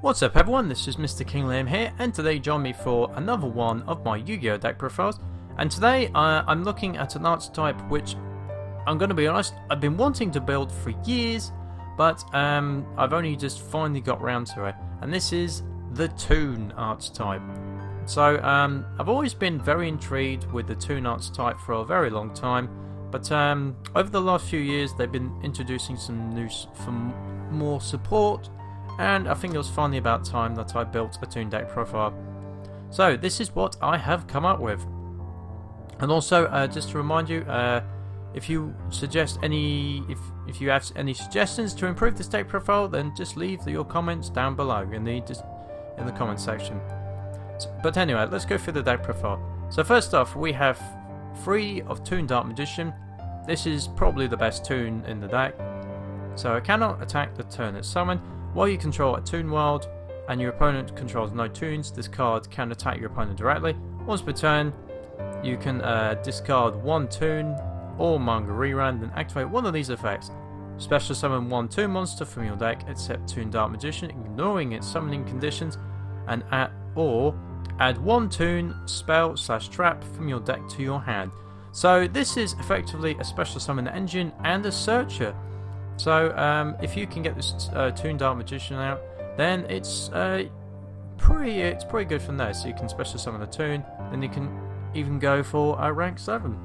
What's up everyone, this is MrKingLiam here, and today join me for another one of my Yu-Gi-Oh deck profiles. And today I'm looking at an archetype which, I'm going to be honest, I've been wanting to build for years, but I've only just finally got round to it. And this is the Toon archetype. So I've always been very intrigued with the Toon archetype for a very long time, but over the last few years they've been introducing some more support. And I think it was finally about time that I built a Toon deck profile. So this is what I have come up with. And also, just to remind you, if you suggest if you have any suggestions to improve this deck profile, then just leave your comments down below in the comment section. But anyway, let's go through the deck profile. So first off, we have 3 of Toon Dark Magician. This is probably the best Toon in the deck. So it cannot attack the turn it's summoned. While you control a Toon world and your opponent controls no Toons, this card can attack your opponent directly. Once per turn, you can discard 1 Toon or Manga Rerun, then activate one of these effects. Special summon 1 Toon monster from your deck except Toon Dark Magician, ignoring its summoning conditions, and add 1 Toon spell/trap from your deck to your hand. So this is effectively a special summon engine and a searcher. So if you can get this Toon Dark Magician out, then it's pretty good from there. So you can special summon a Toon, then you can even go for a rank 7.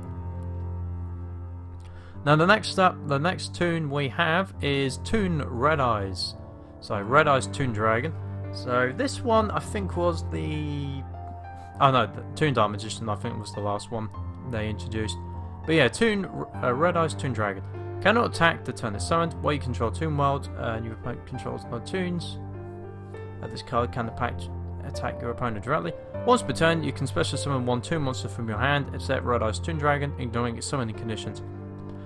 Now the next Toon we have is Toon Red Eyes. So Red Eyes Toon Dragon. So this one I think was the Toon Dark Magician I think was the last one they introduced. But yeah, Red Eyes Toon Dragon. Cannot attack the turn it's summoned. While you control Toon World and your opponent controls no Toons, this card can attack your opponent directly. Once per turn, you can special summon 1 Toon monster from your hand, except Red Eyes Toon Dragon, ignoring its summoning conditions.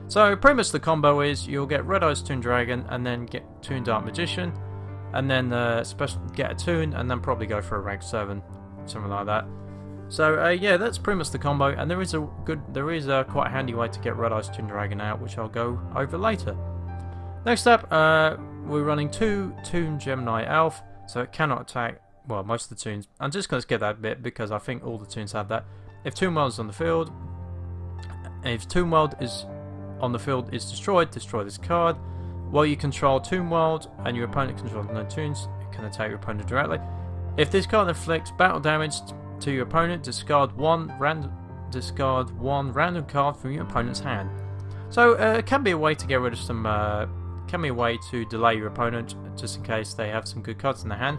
So pretty much the combo is you'll get Red Eyes Toon Dragon and then get Toon Dark Magician, and then get a Toon and then probably go for a rank 7, something like that. So yeah, that's pretty much the combo, and there is a quite handy way to get Red Eyes Toon Dragon out, which I'll go over later. Next up, we're running 2 Toon Gemini Elf, so it cannot attack, well, most of the Toons. I'm just going to skip that bit because I think all the Toons have that. If Toon World is on the field, if Toon World is on the field is destroy this card. While you control Toon World and your opponent controls no Toons, it can attack your opponent directly. If this card inflicts battle damage to your opponent, discard one random card from your opponent's hand. So it can be a way to get rid of some. Can be a way to delay your opponent just in case they have some good cards in their hand.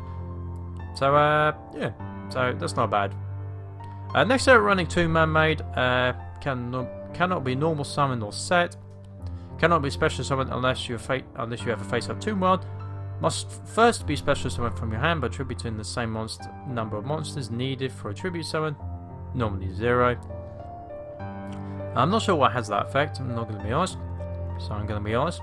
So yeah, so that's not bad. Next up, we're running 2 Man-Made. Cannot be normal summoned or set. Cannot be special summoned unless you have a face-up Toon World. Must first be special summoned from your hand by tributing the same number of monsters needed for a tribute summon, normally 0. I'm not sure what has that effect, I'm not going to be honest, so I'm going to be honest.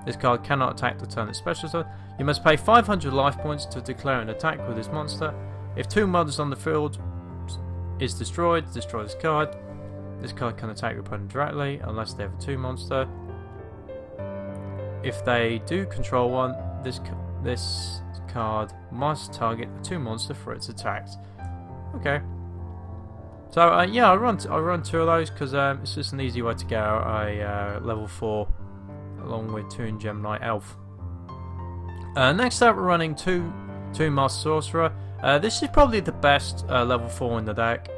This card cannot attack the turn it's special summon. You must pay 500 life points to declare an attack with this monster. If Toon World is on the field, is destroy this card. This card can attack your opponent directly unless they have a Toon monster. If they do control one, this card must target a Toon monster for its attacks. Okay. So yeah, I run 2 of those because it's just an easy way to get out a level 4 along with Toon Gemini Elf. Next up, we're running 2 Toon Master Sorcerer. This is probably the best level 4 in the deck.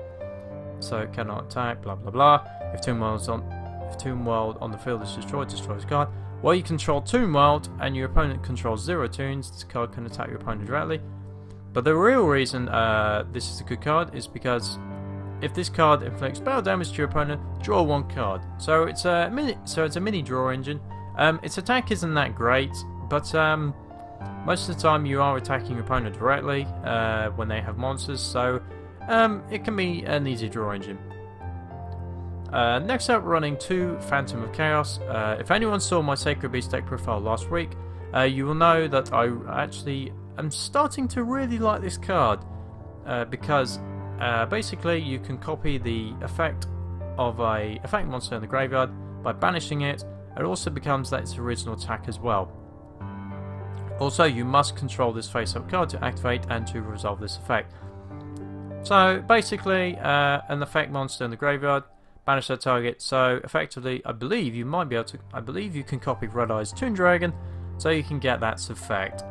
So it cannot attack, blah blah blah. If Toon World on the field is destroys this card. While you control Toon World and your opponent controls 0 Toons, this card can attack your opponent directly. But the real reason this is a good card is because if this card inflicts battle damage to your opponent, draw 1 card. So it's a mini draw engine. Its attack isn't that great, but most of the time you are attacking your opponent directly when they have monsters. So it can be an easy draw engine. Next up, we're running 2 Phantom of Chaos. If anyone saw my Sacred Beast deck profile last week, you will know that I actually am starting to really like this card because basically you can copy the effect of a effect monster in the graveyard by banishing it. It also becomes its original attack as well. Also, you must control this face-up card to activate and to resolve this effect. So basically, an effect monster in the graveyard, banish that target. So effectively, I believe you might be able to. I believe you can copy Red Eye's Toon Dragon, so you can get that effect.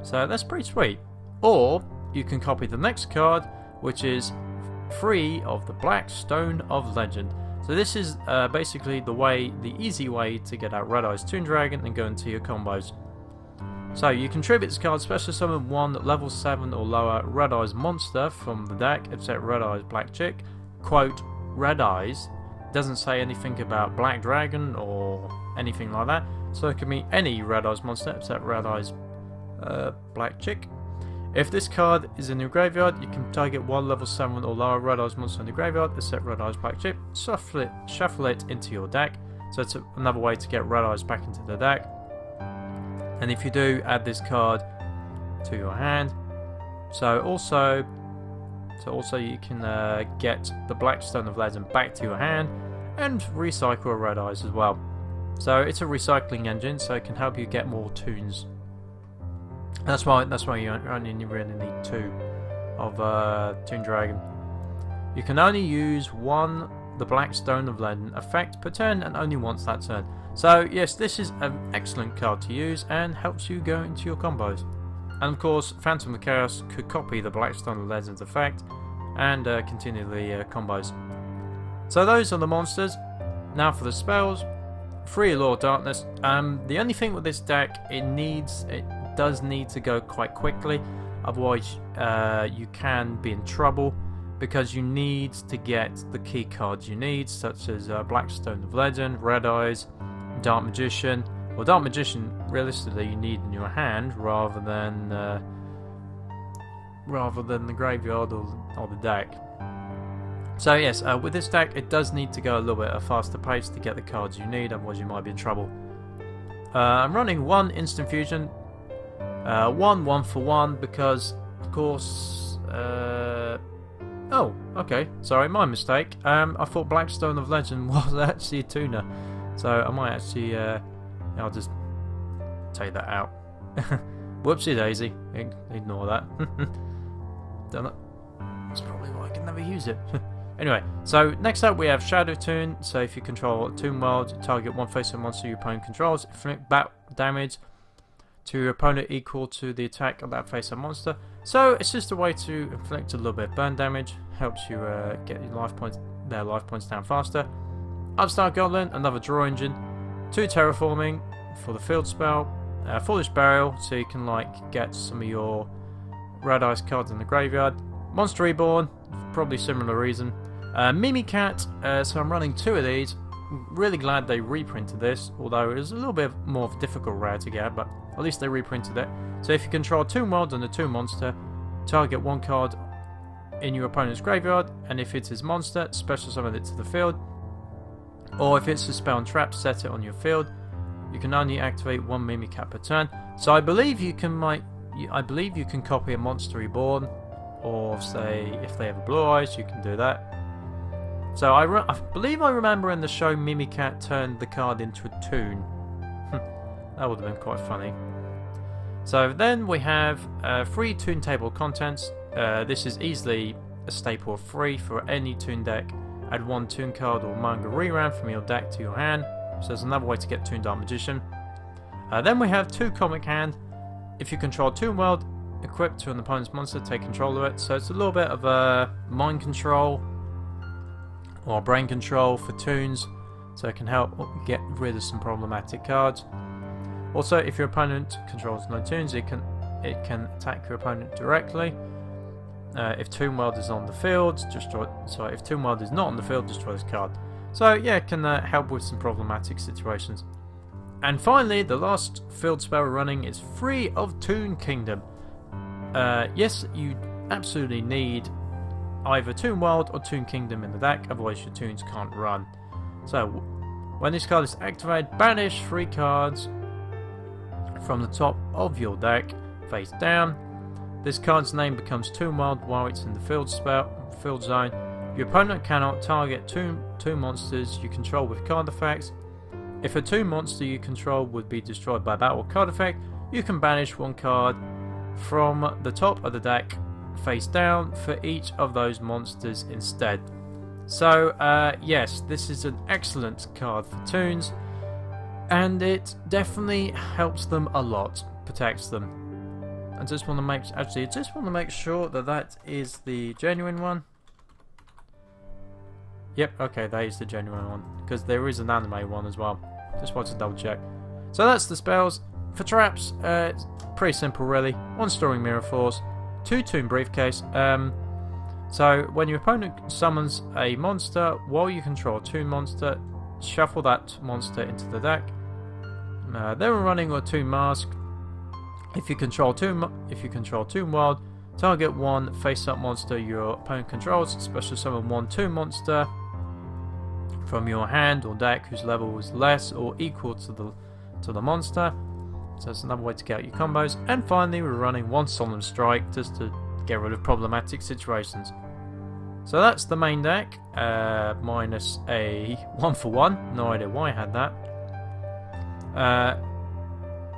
So that's pretty sweet. Or you can copy the next card, which is free of the Black Stone of Legend. So this is basically the easy way to get out Red Eye's Toon Dragon and go into your combos. So you can tribute this card, special summon one level 7 or lower Red Eyes monster from the deck, except Red Eyes Black Chick. Quote, Red Eyes. Doesn't say anything about Black Dragon or anything like that. So it can be any Red Eyes monster except Red Eyes Black Chick. If this card is in your graveyard, you can target one level 7 or lower Red Eyes monster in the graveyard, except Red Eyes Black Chick. Shuffle it into your deck. So it's another way to get Red Eyes back into the deck. And if you do, add this card to your hand. So also you can get the Black Stone of Legend back to your hand and recycle a Red Eyes as well. So it's a recycling engine, so it can help you get more Toons. That's why you only really need 2 of Toon Dragon. You can only use the Black Stone of Legend effect per turn, and only once that turn. So yes, this is an excellent card to use and helps you go into your combos. And of course, Phantom of Chaos could copy the Black Stone of Legend's effect and continue the combos. So those are the monsters. Now for the spells. Free Law of Darkness. The only thing with this deck, it does need to go quite quickly, otherwise you can be in trouble, because you need to get the key cards you need, such as Black Stone of Legend, Red Eyes, Dark Magician. Well, Dark Magician, realistically, you need in your hand rather than the graveyard or the deck. So yes, with this deck, it does need to go a little bit at a faster pace to get the cards you need, otherwise you might be in trouble. I'm running 1 Instant Fusion, 1 for 1, because, of course... oh, okay, sorry, my mistake. I thought Black Stone of Legend was actually a tuner. So I might actually, I'll just take that out. Whoopsie daisy, ignore that. Done it. That's probably why I can never use it. Anyway, so next up we have Shadow Toon. So if you control a Toon World, target one face-up monster your opponent controls, inflict bat damage to your opponent equal to the attack of that face-up monster. So it's just a way to inflict a little bit of burn damage, helps you get their life points down faster. Upstart Goblin, another draw engine. 2 terraforming for the field spell. Foolish Burial, so you can get some of your Red Eyes cards in the graveyard. Monster Reborn, probably similar reason. Mimicat, so I'm running 2 of these. Really glad they reprinted this, although it was a little bit more of a difficult rare to get, but at least they reprinted it. So if you control 2 mods and a 2 monster, target 1 card in your opponent's graveyard, and if it's his monster, special summon it to the field. Or if it's a spell and trap, set it on your field. You can only activate 1 Mimicat per turn. So I believe you can copy a Monster Reborn, or say if they have Blue Eyes, you can do that. So I believe I remember in the show Mimicat turned the card into a Toon. That would have been quite funny. So then we have free Toon table contents. This is easily a staple of 3 for any Toon deck. Add 1 Toon card or manga reran from your deck to your hand. So there's another way to get Toon Dark Magician. Then we have 2 Comic Hand. If you control Toon World, equip to an opponent's monster, take control of it. So it's a little bit of a mind control or brain control for Toons. So it can help get rid of some problematic cards. Also, if your opponent controls no Toons, it can attack your opponent directly. If Toon World is on the field, if Toon World is not on the field, destroy this card. So yeah, it can help with some problematic situations. And finally, the last field spell we're running is free of Toon Kingdom. Yes, you absolutely need either Toon World or Toon Kingdom in the deck, otherwise your Toons can't run. So when this card is activated, banish 3 cards from the top of your deck face down. This card's name becomes Toon World while it's in the field zone. Your opponent cannot target two monsters you control with card effects. If a Toon monster you control would be destroyed by battle card effect, you can banish one card from the top of the deck face down for each of those monsters instead. So yes, this is an excellent card for Toons, and it definitely helps them a lot, protects them. I just want to make sure that that is the genuine one. Yep, okay, that is the genuine one, because there is an anime one as well. Just want to double check. So that's the spells. For traps, it's pretty simple really. 1 Storing Mirror Force, 2 Toon Briefcase. So when your opponent summons a monster while you control a Toon monster, shuffle that monster into the deck. Then we're running a Toon Mask. If you control Toon Wild, target 1 face-up monster your opponent controls. Special summon 1 Toon monster from your hand or deck whose level is less or equal to the monster. So that's another way to get out your combos. And finally, we're running 1 Solemn Strike just to get rid of problematic situations. So that's the main deck, minus a 1-for-1. No idea why I had that.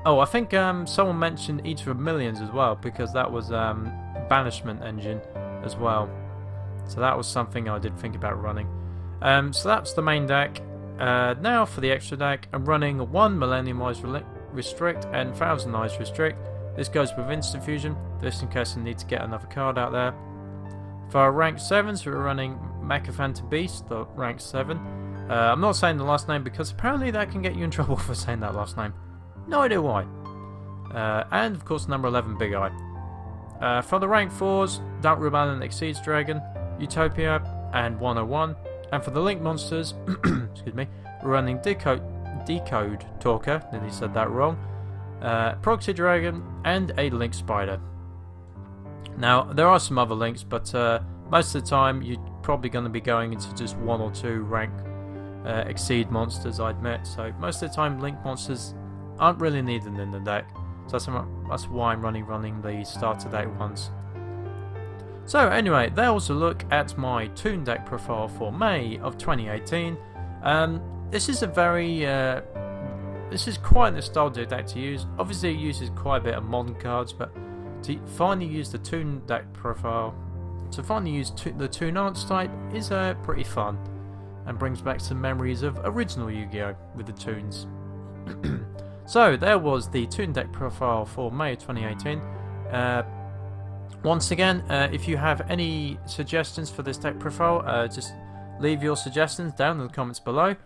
Oh, I think someone mentioned Eater of Millions as well, because that was Banishment Engine as well. So that was something I did think about running. So that's the main deck. Now for the extra deck, I'm running 1 Millennium Eyes Restrict and 1000 Eyes Restrict. This goes with Instant Fusion, just in case I need to get another card out there. For our rank 7s, we're running Mechaphantom Beast, the rank 7. I'm not saying the last name because apparently that can get you in trouble for saying that last name. No idea why. And of course number 11, Big Eye. For the rank 4s, Dark Rebellion and Exceeds Dragon, Utopia, and 101. And for the Link monsters, excuse me, we're running Decode Talker, nearly said that wrong, Proxy Dragon, and a Link Spider. Now, there are some other links, but most of the time you're probably going to be going into just 1 or 2 rank Exceed monsters, I admit. So most of the time Link monsters aren't really needed in the deck. So that's why I'm running the starter deck ones. So anyway, that was a look at my Toon deck profile for May of 2018. This is a very this is quite a nostalgic deck to use. Obviously it uses quite a bit of modern cards, but to finally use the Toon deck profile, to finally use the Toon Archetype is pretty fun, and brings back some memories of original Yu-Gi-Oh! With the Toons. So there was the Toon deck profile for May 2018. Once again, if you have any suggestions for this deck profile, just leave your suggestions down in the comments below.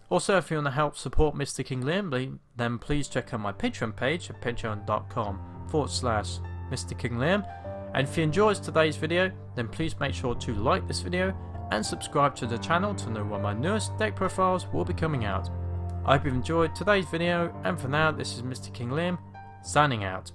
Also, if you want to help support MrKingLiam, then please check out my Patreon page at patreon.com/MrKingLiam. And if you enjoyed today's video, then please make sure to like this video and subscribe to the channel to know when my newest deck profiles will be coming out. I hope you've enjoyed today's video, and for now, this is MrKingLiam, signing out.